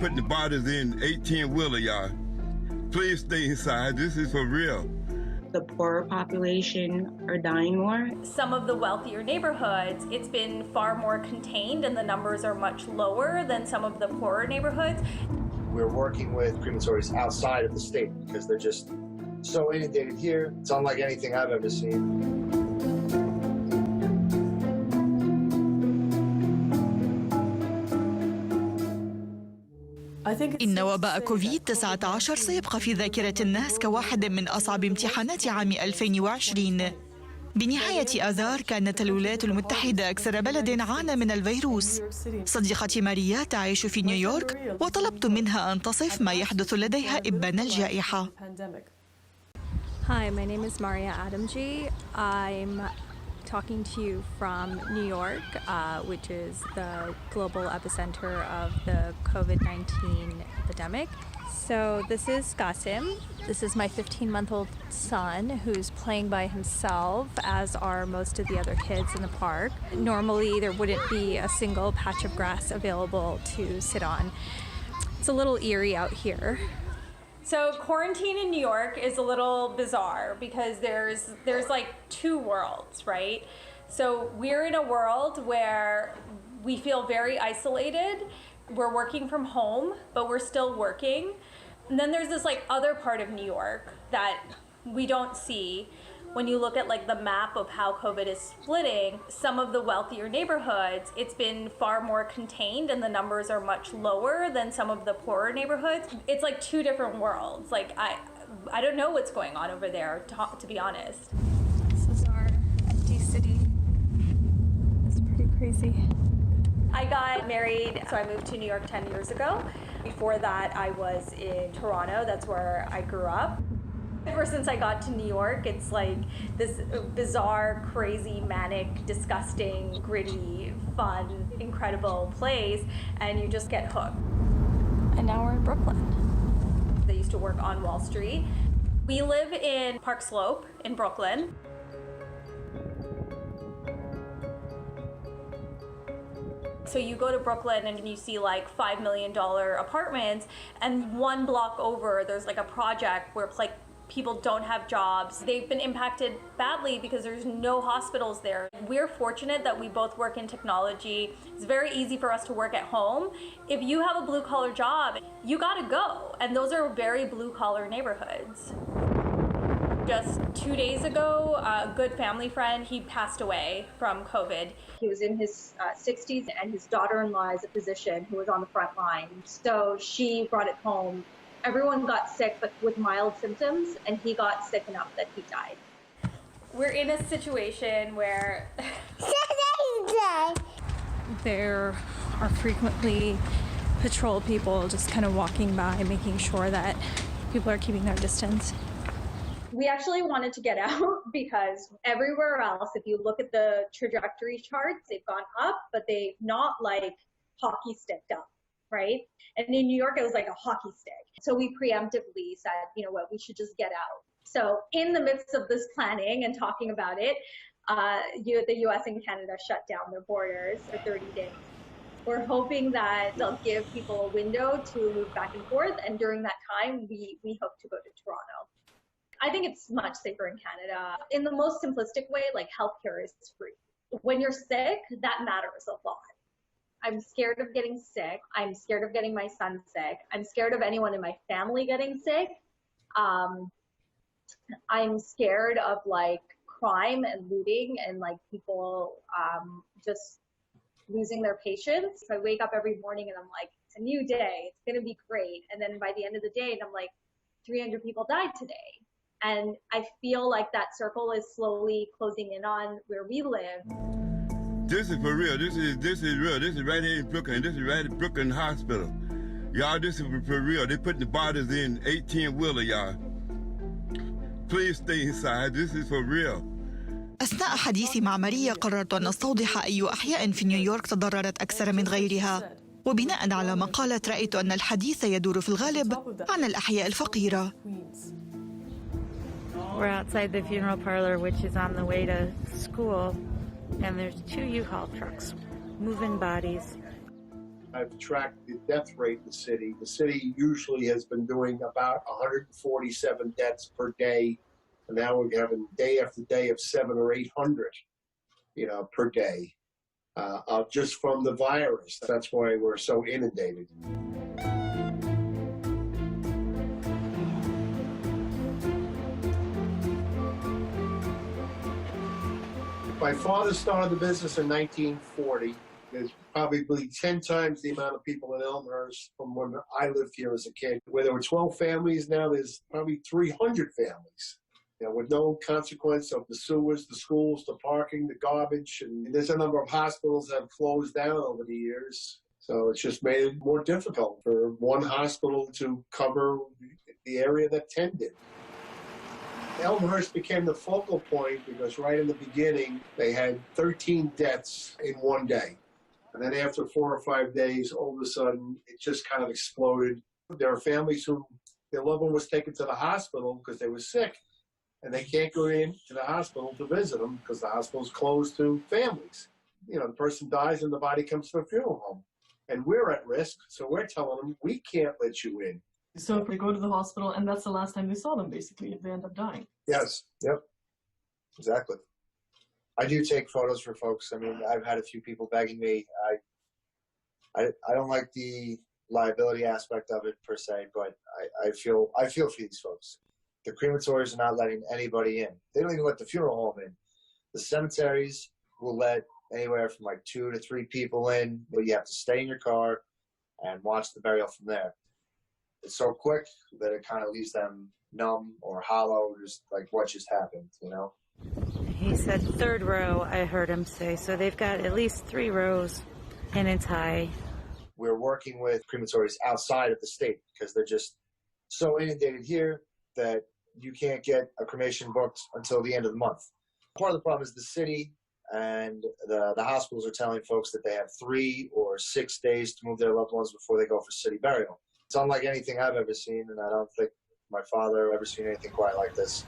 putting the bodies in 18-wheeler, y'all. Please stay inside. This is for real. The poorer population are dying more. Some of the wealthier neighborhoods, it's been far more contained and the numbers are much lower than some of the poorer neighborhoods. We're working with crematories outside of the state because they're just so inundated here. It's unlike anything I've ever seen. إن وباء كوفيد 19 سيبقى في ذاكرة الناس كواحد من أصعب امتحانات عام 2020. بنهاية آذار كانت الولايات المتحدة أكثر بلد عانى من الفيروس. صديقتي ماريا تعيش في نيويورك وطلبت منها أن تصف ما يحدث لديها إبان الجائحة. Hi, my name is Maria Adamji. I'm talking to you from New York, which is the global epicenter of the COVID-19 epidemic. So this is Qasim. This is my 15-month-old son who's playing by himself, as are most of the other kids in the park. Normally there wouldn't be a single patch of grass available to sit on. It's a little eerie out here. So quarantine in New York is a little bizarre because there's like two worlds, right? So we're in a world where we feel very isolated. We're working from home, but we're still working. And then there's this like other part of New York that we don't see when you look at like the map of how COVID is splitting. Some of the wealthier neighborhoods, it's been far more contained and the numbers are much lower than some of the poorer neighborhoods. It's like two different worlds. Like I don't know what's going on over there, to be honest. This is our empty city. It's pretty crazy. I got married, so I moved to New York 10 years ago. Before that, I was in Toronto. That's where I grew up. Ever since I got to New York, it's like this bizarre, crazy, manic, disgusting, gritty, fun, incredible place, and you just get hooked. And now we're in Brooklyn. They used to work on Wall Street. We live in Park Slope in Brooklyn. So you go to Brooklyn and you see like $5 million apartments, and one block over there's like a project where like people don't have jobs. They've been impacted badly because there's no hospitals there. We're fortunate that we both work in technology. It's very easy for us to work at home. If you have a blue collar job, you gotta go. And those are very blue collar neighborhoods. Just 2 days ago, a good family friend, he passed away from COVID. He was in his 60s and his daughter-in-law is a physician who was on the front line. So she brought it home. Everyone got sick, but with mild symptoms, and he got sick enough that he died. We're in a situation where There are frequently patrol people just kind of walking by, making sure that people are keeping their distance. We actually wanted to get out because everywhere else, if you look at the trajectory charts, they've gone up, but they've not like hockey sticked up, right? And in New York, it was like a hockey stick. So we preemptively said, you know what, we should just get out. So in the midst of this planning and talking about it, the US and Canada shut down their borders for 30 days. We're hoping that they'll give people a window to move back and forth. And during that time, we hope to go to Toronto. I think it's much safer in Canada. In the most simplistic way, like healthcare is free. When you're sick, that matters a lot. I'm scared of getting sick. I'm scared of getting my son sick. I'm scared of anyone in my family getting sick. I'm scared of like crime and looting and like people just losing their patience. So I wake up every morning and I'm like, it's a new day. It's going to be great. And then by the end of the day, I'm like, 300 people died today. And I feel like that circle is slowly closing in on where we live. This is for real. This is real. This is right here in Brooklyn. This is right at Brooklyn Hospital. Y'all, this is for real. They're putting the bodies in 18-wheeler, y'all. Please stay inside. This is for real. أثناء حديثي مع ماريا قررت أن أستوضح أي أحياء في نيويورك تضررت أكثر من غيرها، وبناء على ما قالت رأيت أن الحديث يدور في الغالب عن الأحياء الفقيرة. We're outside the funeral parlor, which is on the way to school, and there's 2 U-Haul trucks moving bodies. I've tracked the death rate in the city. The city usually has been doing about 147 deaths per day. And now we're having day after day of 700 or 800, per day, just from the virus. That's why we're so inundated. My father started the business in 1940. There's probably 10 times the amount of people in Elmhurst from when I lived here as a kid. Where there were 12 families, now there's probably 300 families. With no consequence of the sewers, the schools, the parking, the garbage. And there's a number of hospitals that have closed down over the years. So it's just made it more difficult for one hospital to cover the area that 10 did. Elmhurst became the focal point because right in the beginning, they had 13 deaths in one day. And then after 4 or 5 days, all of a sudden, it just kind of exploded. There are families who their loved one was taken to the hospital because they were sick, and they can't go into the hospital to visit them because the hospital's closed to families. The person dies and the body comes to a funeral home. And we're at risk, so we're telling them, we can't let you in. So if they go to the hospital, and that's the last time they saw them, basically, if they end up dying. Yes, yep, exactly. I do take photos for folks. I mean, I've had a few people begging me. I don't like the liability aspect of it per se, but I feel for these folks. The crematories are not letting anybody in. They don't even let the funeral home in. The cemeteries will let anywhere from like 2 to 3 people in, but you have to stay in your car and watch the burial from there. It's so quick that it kind of leaves them numb or hollow, just like what just happened, He said 3rd row, I heard him say. So they've got at least 3 rows, and it's high. We're working with crematories outside of the state because they're just so inundated here that you can't get a cremation booked until the end of the month. Part of the problem is the city and the hospitals are telling folks that they have 3 or 6 days to move their loved ones before they go for city burial. It's unlike anything I've ever seen, and I don't think my father ever seen anything quite like this.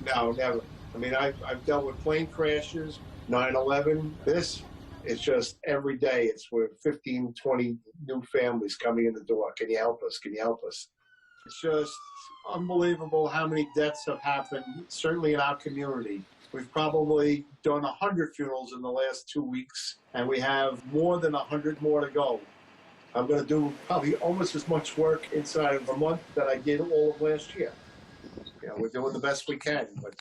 No, never. I mean, I've dealt with plane crashes, 9/11. This is just every day. It's with 15, 20 new families coming in the door. Can you help us? Can you help us? It's just unbelievable how many deaths have happened, certainly in our community. We've probably done 100 funerals in the last 2 weeks, and we have more than 100 more to go. I'm going to do probably almost as much work inside of a month that I did all of last year. We're doing the best we can, but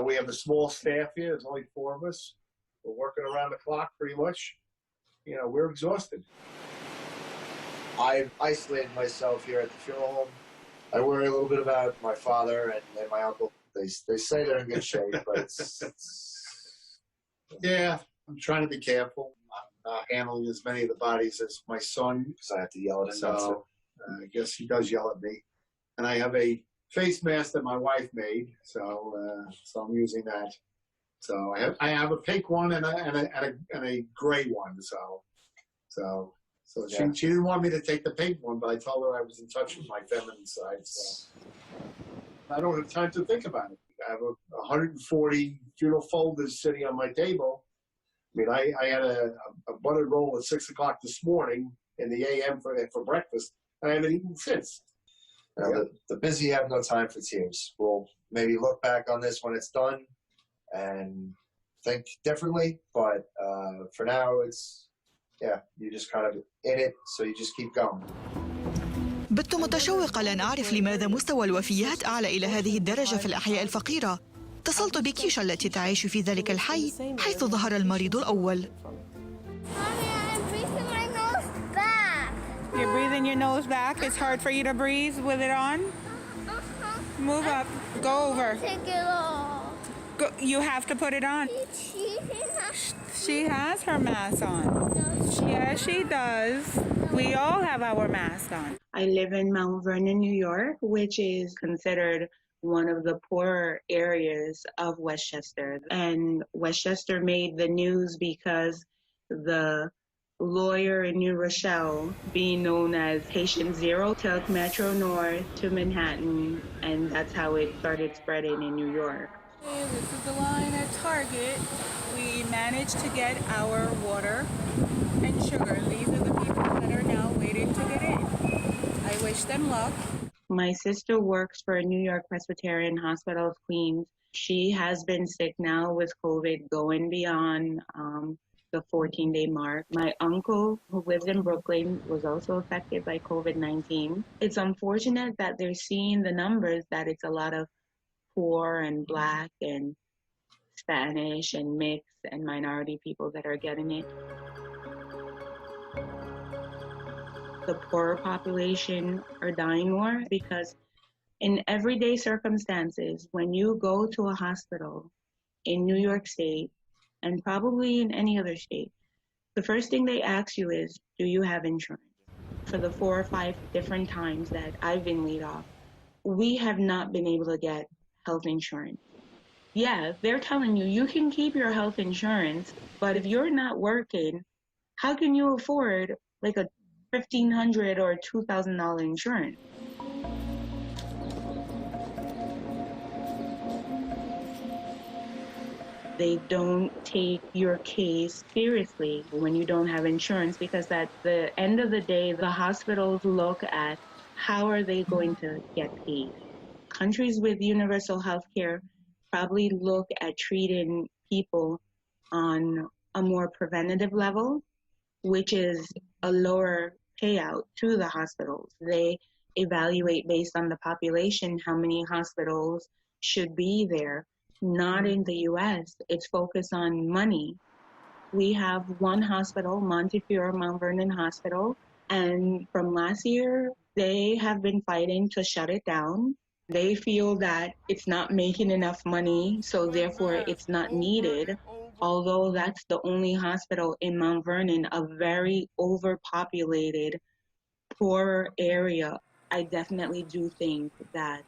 we have a small staff here. There's only 4 of us. We're working around the clock pretty much. We're exhausted. I've isolated myself here at the funeral home. I worry a little bit about my father and my uncle. They say they're in good shape, but yeah, I'm trying to be careful. I'm not handling as many of the bodies as my son because I have to yell at him. So I guess he does yell at me. And I have a face mask that my wife made, so I'm using that. So I have a pink one and a gray one. So she didn't want me to take the pink one, but I told her I was in touch with my feminine side. So I don't have time to think about it. I have 140 funeral folders sitting on my table. I mean, I had a buttered roll at 6 o'clock this morning in the a.m. for breakfast, and I haven't eaten since. The busy have no time for tears. We'll maybe look back on this when it's done and think differently, but for now, you're just kind of in it, so you just keep going. بت متشوقة لأن أعرف لماذا مستوى الوفيات أعلى إلى هذه الدرجة في الأحياء الفقيرة. اتصلت بكيشا التي تعيش في ذلك الحي حيث ظهر المريض الأول. You're breathing your nose back. It's hard for you to breathe with it on. Move up. Go over. Take it off. You have to put it on. She has her mask on. Yes, she does. We all have our mask on. I live in Mount Vernon, New York, which is considered one of the poorer areas of Westchester. And Westchester made the news because the lawyer in New Rochelle, being known as Patient Zero, took Metro North to Manhattan, and that's how it started spreading in New York. This is the line at Target. We managed to get our water and sugar. These are the people that wish them luck. My sister works for New York Presbyterian Hospital of Queens. She has been sick now with COVID, going beyond the 14-day mark. My uncle, who lives in Brooklyn, was also affected by COVID-19. It's unfortunate that they're seeing the numbers that it's a lot of poor and Black and Spanish and mixed and minority people that are getting it. The poorer population are dying more because in everyday circumstances, when you go to a hospital in New York State, and probably in any other state, the first thing they ask you is, do you have insurance? For the 4 or 5 different times that I've been laid off, we have not been able to get health insurance. Yeah, they're telling you, you can keep your health insurance, but if you're not working, how can you afford like a $1,500 or $2,000 insurance? They don't take your case seriously when you don't have insurance, because at the end of the day, the hospitals look at how are they going to get paid. Countries with universal health care probably look at treating people on a more preventative level, which is a lower payout to the hospitals. They evaluate based on the population how many hospitals should be there. Not in the US, it's focused on money. We have one hospital, Montefiore Mount Vernon Hospital, and from last year, they have been fighting to shut it down. They feel that it's not making enough money, so therefore it's not needed. Although that's the only hospital in Mount Vernon, a very overpopulated, poor area. I definitely do think that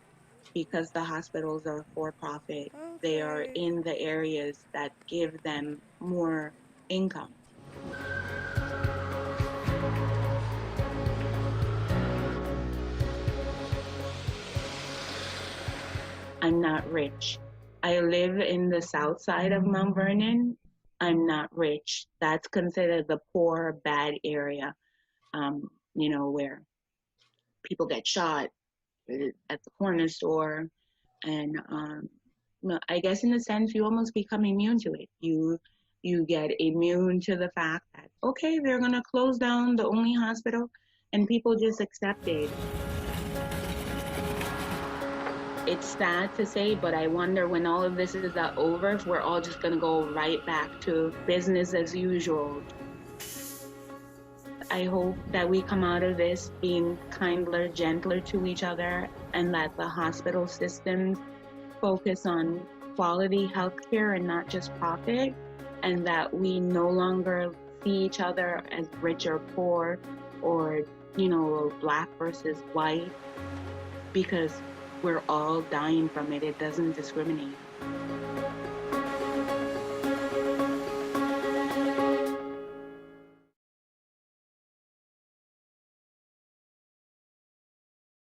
because the hospitals are for-profit, they are in the areas that give them more income. I'm not rich. I live in the south side of Mount Vernon. I'm not rich. That's considered the poor, bad area, where people get shot at the corner store. And I guess in a sense, you almost become immune to it. You get immune to the fact that, okay, they're going to close down the only hospital, and people just accept it. It's sad to say, but I wonder when all of this is over, if we're all just going to go right back to business as usual. I hope that we come out of this being kinder, gentler to each other, and that the hospital systems focus on quality healthcare and not just profit, and that we no longer see each other as rich or poor, or, Black versus white, because we're all dying from it. It doesn't discriminate.